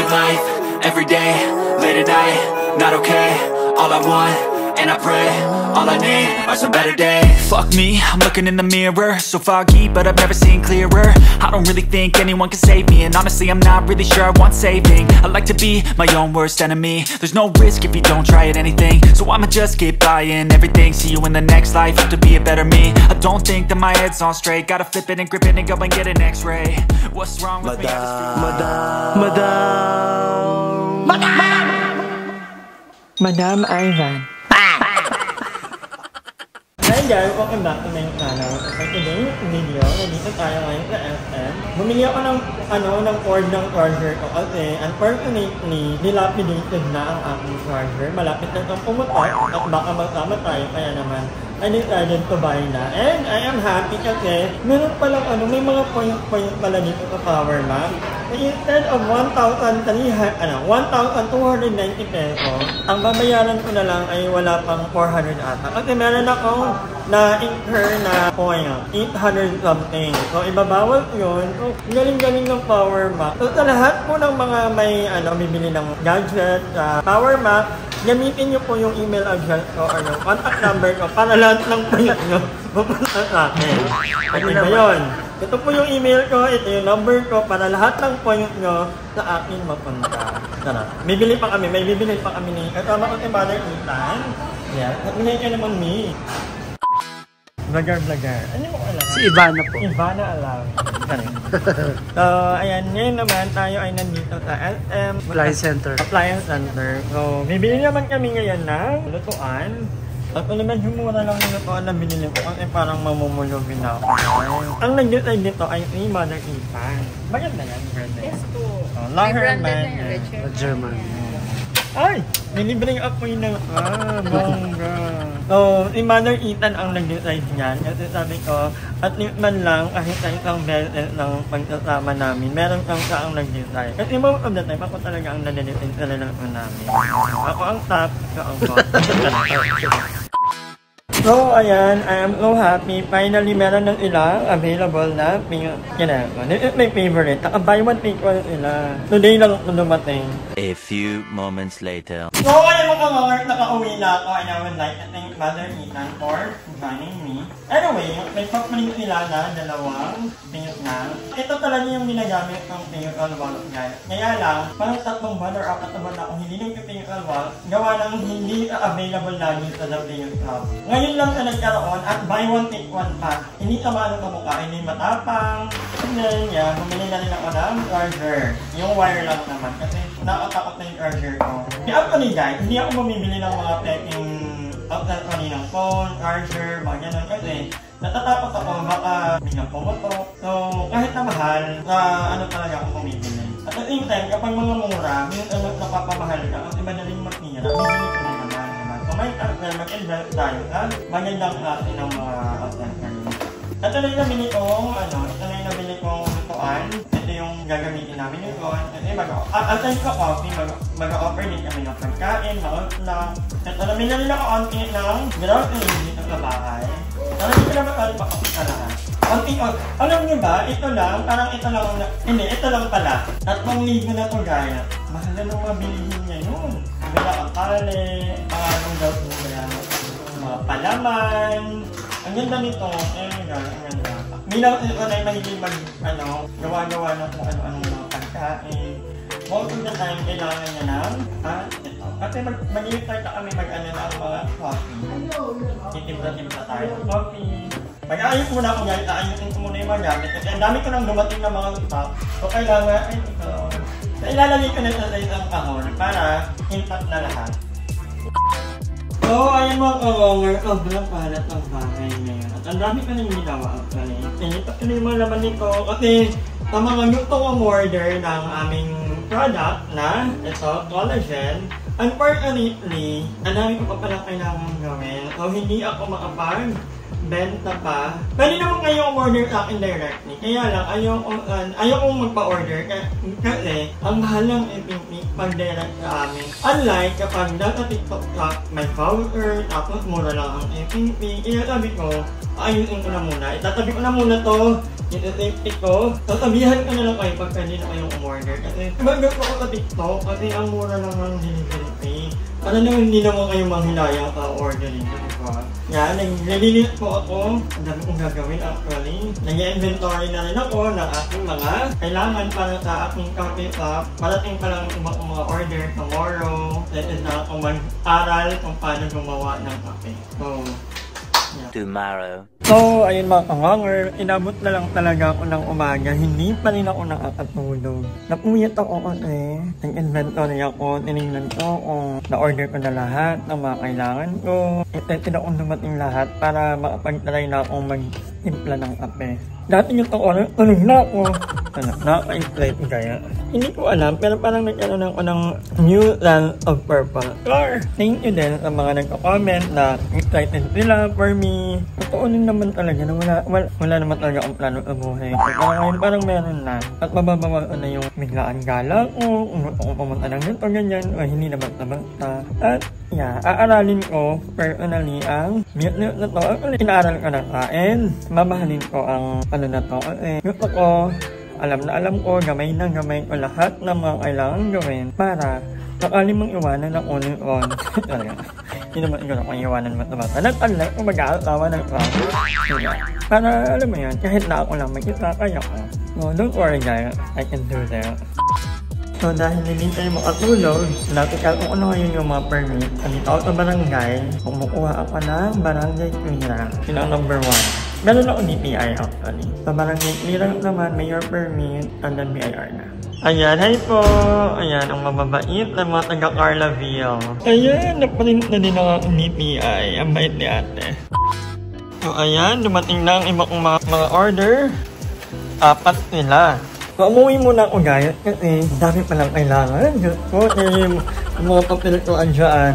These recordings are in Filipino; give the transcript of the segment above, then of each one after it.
living life, everyday, late at night, not okay. All I want, and I pray, all I need are some better days. Fuck me, I'm looking in the mirror, so foggy, but I've never seen clearer. I don't really think anyone can save me, and honestly I'm not really sure I want saving. I like to be my own worst enemy. There's no risk if you don't try at anything, so I'ma just keep buying everything. See you in the next life, have to be a better me. I don't think that my head's on straight, gotta flip it and grip it and go and get an x-ray. What's wrong with me? Madam Ivan. Hi guys, welcome back to my channel. For today's video, nandito tayo ngayon sa SM. Bumili ako ng cord ng charger ko kasi unfortunately, dilapidated na ang aking charger. Malapit na itong pumutok at baka magkama tayo, kaya naman I decided to buy na. And I am happy kasi meron palang may mga point pala dito sa power bank. So instead of 1,290 pesos, ang babayaran ko na lang ay wala pang 400 ata. Kasi meron akong na-incur na point, 800 something. So ibabawal ko yun. So galing-galing ng power bank. So sa lahat po ng mga may bibili ng gadget, power bank, gamitin nyo po yung email address ko or yung contact number ko para lahat ng point nyo pupunta sa akin. Pwede ba yun? Ito po yung email ko, ito yung number ko para lahat ng point nyo sa akin mapunta. Tara, may bibili pa kami ni kasama ko si Mother Ethan. Yeah, nagnay ka naman me. Vlogger. Ano mo alam? Si Ivana po. Ivana alam. So, ayan, ngayon naman tayo ay nandito sa SM Appliance Center. So, bibili naman kami ngayon ng lutuan. At medyo mura lang yung lutuan na binili ko kasi parang mamumulogin na ako. Ang nag-decide dito ay si Mother Ethan. Maganda yan, brother. Yes po. Long hair man. German. Ay! Nilibreng apoy na. Bongga. So, si Mother Ethan ang nag-decide niyan. Kasi sabi ko, at least man lang, kahit sa isang beses ng pagsasama namin, meron kang siya ang nag-decide. Kasi most of the time, ako talaga ang nag-decide sa lalaki namin. Ako ang top, siya ang boss. So, ayan, I am so happy. Finally, meron ng ilang available na kinako. This is my favorite. Naka-buy one, take one sila. Today lang ito dumating. A few moments later. So, ayan mga mga nakauwi na ako. And I would like to thank Mother Ethan for joining me. Anyway, may papalit nila na dalawang pingit na. Ito talaga yung ginagamit ng pingit on wall, guys. Kaya lang, parang 3 buwan or 4 buwan na akong hindi nagpipingit on wall, gawa ng hindi available lagi sa The Pingit Club. Ngayon lang sa nagkaroon at buy one take one pa. Hindi ka maano ka mukha, hindi matapang. And then, yeah, bumili na rin ako ng charger. Yung wire lang naman kasi nakatakot na yung charger ko. Actually guys, hindi ako mamimili ng mga peking outside ng phone, charger, mga ganun kasi natatakot ako baka biglang pumotok. So, kahit na mahal, talaga ako bumibili. At the same time, kapag mga mura, minsan napapamahal ka kasi madaling makira, bibili ko naman. May mag-invest tayo sa magandang klase ng mga accessories. Ito na yung nabili kong, lutuan. Ito yung gagamitin namin yung lutuan. Aside ko coffee, mag-offer din kami ng pagkain, na. Ito na binali na ko onti ng groceries dito sa bahay. Pero hindi ko naman pakapit na lahat. Alam niyo ba, ito lang pala. 3,000 na to gaya. Mahal na nung mabilihin niya yun. Bila ang kale, pangalong daw po mga palaman. Ang ganda nito. Ang ganda. Bilang ito na yung mahilig gawa-gawa na kung ano-ano mga pagkain. Most of the time, kailangan niya ng ito. Kasi mag-i-start na kami ng mga coffee. Titimpla-timpla tayo ng coffee. Mag-aayos muna ako guys. Aayusin ko muna yung mga gamit. Kasi ang dami ko nang dumating na mga stock. So kailangan, ito. So, ilalagay ko na sa isang kahon para intact na lahat. So, ayun mga kawanger, sobrang palat ang bahay ngayon. At ang dami ko nang ginawa actually. Ito yung mga laman nito kasi sa mga gusto kong order ng aming product na ito, collagen. Unfortunately, ang dami ko pa pala kailangan gawin. So, hindi ako makapag-benta pa. Pwede naman kayo order sa akin directly. Kaya lang, ayokong magpa-order kasi ang mahal lang pag-direct sa amin. Unlike kapag nasa TikTok shop, may voucher, tapos mura lang ang FPP. Kaya sabi ko, ayusin ko na muna. Itatabi ko na muna to Ito ko. Tatabihan ko na lang kayo pag pwede na kayong umorder. Kasi mag-go ko sa TikTok kasi ang mura lang ng delivery fee. Para naman hindi naman kayo manghilayang ka-ordering ko, diba? Yan, naglililit po ako. Ang dami kong gagawin actually. Nag-inventory na rin ako ng aking mga kailangan para sa aking coffee shop. Parating pa lang mga order tomorrow. Then na ako mag-aral kung paano gumawa ng kape. So, yeah. Tomorrow. So, ayun mga kanganger, inabot na lang talaga ako ng umaga. Hindi pa rin ako nakakatulog. Napuyat ako kasi nag-inventory ako, tinignan ko kung na-order ko na lahat ng mga kailangan ko. Ito na akong dumating lahat para makapag-try na akong mag-timpla ng kape. Dati yung order, tulog na ako. Nakaka-excite kaya. Hindi ko alam, pero parang nagkaroon ako ng new land of purple. Or, thank you din sa mga nagko-comment na excited sila for me. Totoo din naman talaga na wala naman talaga ang plano sa buhay. Kaya ngayon parang meron na. At mababawalan na yung biglaan gala ko, kung pumunta ng ganito, ganyan, o hindi naman basta. At yeah, aaralin ko personally ang mute na to. Inaaral ko na kain. Mamahalin ko ang ano na to. Gusto ko, alam ko, gamay ko lahat ng mga kailangan gawin para sakali mong iwanan ng on. Talaga. Hindi naman ikaw akong iwanan mata-mata. Nag-alay kung mag-aatawa ng para alam mo yan, kahit na ako lang mag-isa, kaya ko. No, don't worry guys, I can do that. So dahil hindi tayo makatulog, natikal kung ano ngayon yung mga permit. Andito ako sa barangay, kumukuha ako ng barangay clearance. Yun ang number 1. Meron ako DPI actually. Sa barangay clearance naman, mayor permit, and then BIR na. Ayan, hi po! Ayan, ang mababait na mga taga Carlaville. Ayan, naprint na din ang DPI. Ang bait ni ate. So ayan, dumating na ang iba kong mga order. 4 nila. So, umuwi muna ako guys kasi dami palang kailangan. Diyos ko, mga papel ko andyan.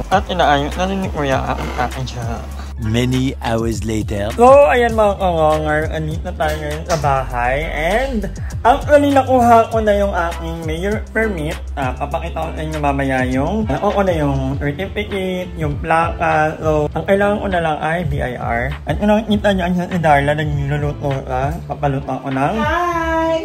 At inaayos na rin ni Kuya ang akin siya. Many hours later. So, ayan mga kanganger, andito tayo ngayon sa bahay. And, actually nakuha ko na yung aking mayor permit. Papakita ko sa inyo mamaya yung nakuha ko na yung certificate, yung plaka. So, ang kailangan ko na lang ay BIR. At kung nakikita nyo, andyan si Darla, nagluluto ka. Papaluto ko ng...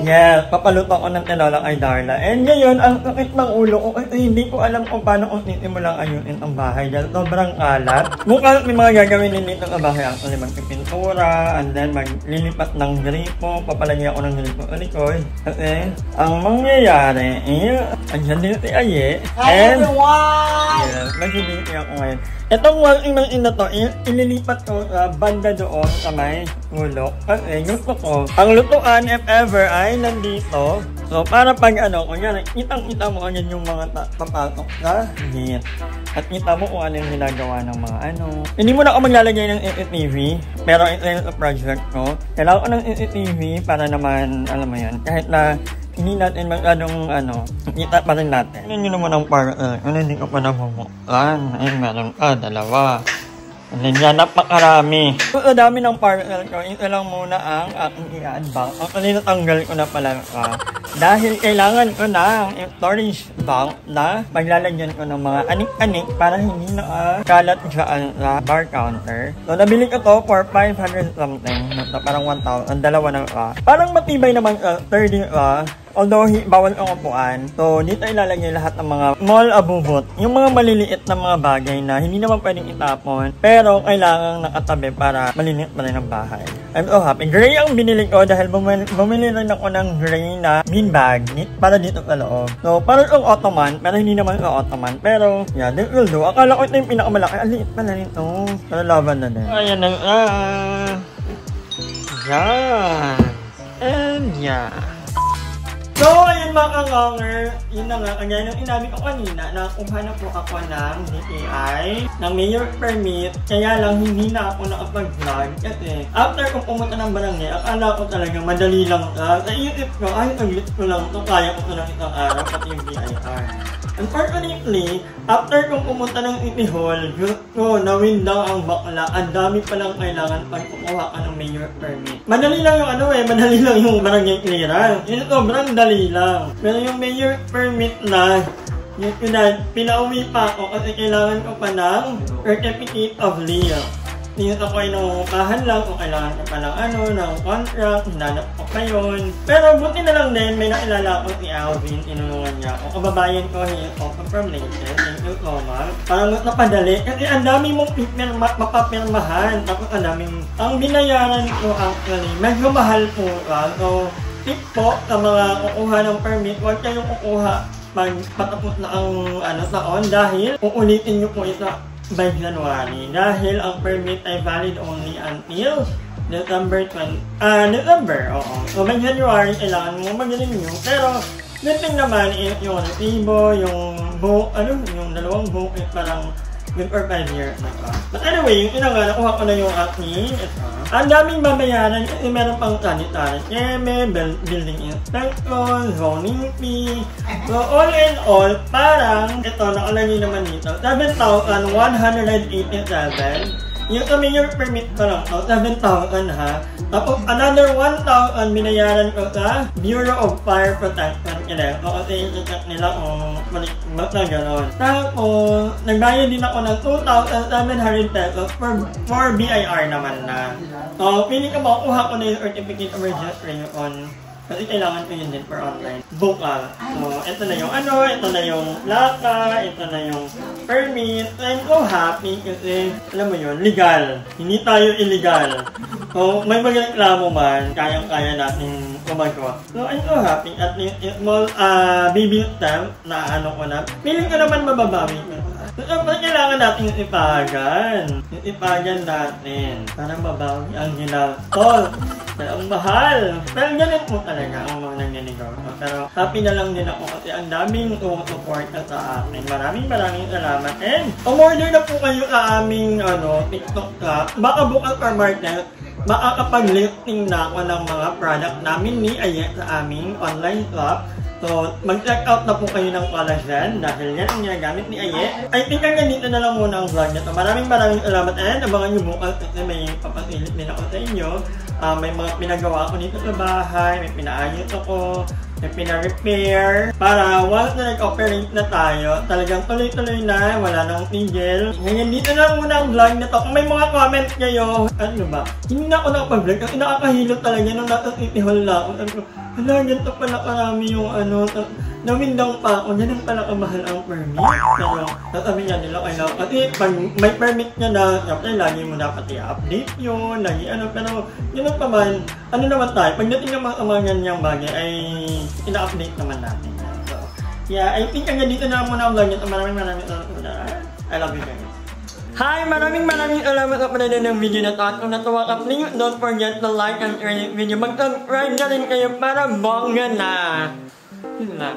Yes, papaluto ko ng tinolang ay Darla. And ngayon, ang sakit ng ulo ko kasi hindi ko alam kung paano kung sisimulang ayunin ang bahay. Dahil sobrang kalat. Mukhang may mga gagawin din dito sa bahay. Actually, magpipintura, and then maglilipat ng gripo. Papalagay ako ng gripo sa likod. Kasi, ang mangyayari, andyan din si Aye. Hi everyone! Yes, magbibigay ako ngayon. Itong walking ng ina to, ililipat ko sa banda doon sa may ulo. Kasi gusto ko, ang lutuan if ever ay nandito. So, para pag kunyari, kitang-kita mo agad yung mga papasok sa gate. At kita mo kung ano yung ginagawa ng mga Hindi mo na ako maglalagay ng CCTV, pero ito yung project ko. Kailangan ko ng CCTV para naman, alam mo yan, kahit na hindi natin masyadong kita pa rin natin. Ano nyo naman ang parcel? Hindi ko pa nabubuksan. Ayun, meron ka, 2. And then yan, napakarami. So, sa dami ng parcel ko, ito lang muna ang aking i-unbox. Actually, natanggal ko na pala dahil kailangan ko ng storage bank na maglalagyan ko ng mga anik-anik para hindi nakakalat siya sa bar counter. So, nabili ko to for 500 something. Parang 1,000. 2 na parang matibay naman 30 although bawal ang upuan. So, dito ilalagay lahat ng mga small abubot. Yung mga maliliit na mga bagay na hindi naman pwedeng itapon. Pero, kailangang nakatabi para maliliit pa rin ang bahay. I'm so happy. Gray ang binili ko dahil bumili rin ako ng gray na bean bag para dito sa loob. So, parang yung Ottoman, pero hindi naman yung Ottoman. Pero, yeah, this will do. Akala ko ito yung pinakamalaki. Aliit pala nito. Pero laban na din. Ayan na. Yan. And yeah. So, ayun mga kanganger, yun na nga, kanya nung inabi ko kanina, nakuha na po ako ng DTI, ng mayor permit, kaya lang hindi na ako nakapag-vlog kasi after kong pumunta ng barangay, akala ko talaga madali lang sa iisip ko, ay, taglit ko lang ito, kaya ko ito ng isang araw, pati yung BIR. Unfortunately, after kong pumunta ng City Hall, gusto na-win lang ang bakla. Ang dami palang kailangan pag kukuha ka ng mayor permit. Madali lang yung madali lang yung barangay clearance. Yun sobrang dali lang. Pero yung mayor permit na, pinauwi pa ako kasi kailangan ko pa ng certificate of leave. Ngayon ako ay nangungupahan lang kung kailangan ko pa ng ng contract, hinanap ko pa yun. Pero buti na lang din, may nakilala ko si Alvin, tinulungan niya ako. Kababayan ko, he is also from Lincoln. Thank you so much. Parang napadali, kasi ang dami mong mapapirmahan. Tapos ang binayaran ko actually, medyo mahal po ka. So, tip po sa mga kukuha ng permit, huwag kayong kukuha pag patapos na ang taon dahil uulitin nyo po ito by January. Dahil ang permit ay valid only until December, oo. So by January, kailangan mo mag-renew. Pero, good thing naman, yung resibo, yung book, yung dalawang book, parang good for 5 years na pa. But anyway, yung nakuha ko na yung aking ang daming babayaran kasi meron pang sanitary keme, building inspection, zoning fee. So all in all, parang ito, nakalagay naman dito, 7,187. Yung mayor permit ko lang, 7,000 ha. Tapos another 1,000 binayaran ko sa Bureau of Fire Protection. O kasi i-check nila kung malikmat na gano'n. Tapos, nagbayad din ako ng 2,700 pesos for BIR naman na. So, pili ko makukuha ko na yung certificate of registration. Kasi kailangan ko yun din for online. Vocal. So, ito na yung ito na yung plaka, ito na yung permit. So, I'm so happy kasi, alam mo yun, legal. Hindi tayo illegal. So, may magreklamo man, kayang-kaya natin gumagawa. So, I'm so happy at least small baby step na ko na. Feeling ko naman mababawi ko. So, kailangan natin ipagan. Ipagan natin para mabawi ang ginastol. Ang mahal. Pero ganun po talaga ang mga nangyayagawa. Pero happy na lang din ako kasi ang daming support sa amin. Maraming salamat. And umorder na po kayo sa aming TikTok shop. Baka bukas or market, makakapag-listing na ako ng mga product namin ni Ayet sa aming online shop. So, mag-check out na po kayo ng collagen dahil yan ang ginagamit ni Aye. I think hanggang dito na lang muna ang vlog na ito. Maraming salamat and abangan nyo bukas kasi may papasilip din ako sa inyo. May mga pinagawa ko dito sa bahay, may pinaayos ako, may pina-repair. Para once na nag-operate na tayo, talagang tuloy-tuloy na, wala nang tigil. Ngayon dito na lang muna ang vlog na ito. Kung may mga comments kayo, ano ba? Hindi na ako nakapag-vlog kasi nakakahilo talaga nung nasa City Hall na ako. Hala, ganito pala karami yung nawindang pa ako. Ganun pala kamahal ang permit. Pero, sasabi niya nila, kasi pag may permit niya na, lagi mo dapat i-update yun, pero, ganun pa man, naman tayo, pagdating ng mga ganyang bagay, ay ina-update naman natin. So, yeah, I think hanggang dito na muna ang vlog nito. Maraming salamat. I love you guys. Hi! Maraming salamat sa panonood ng video na ito. At kung natuwa ka, please don't forget to like and share this video. Mag-subscribe na rin kayo para bongga na. Yun lang.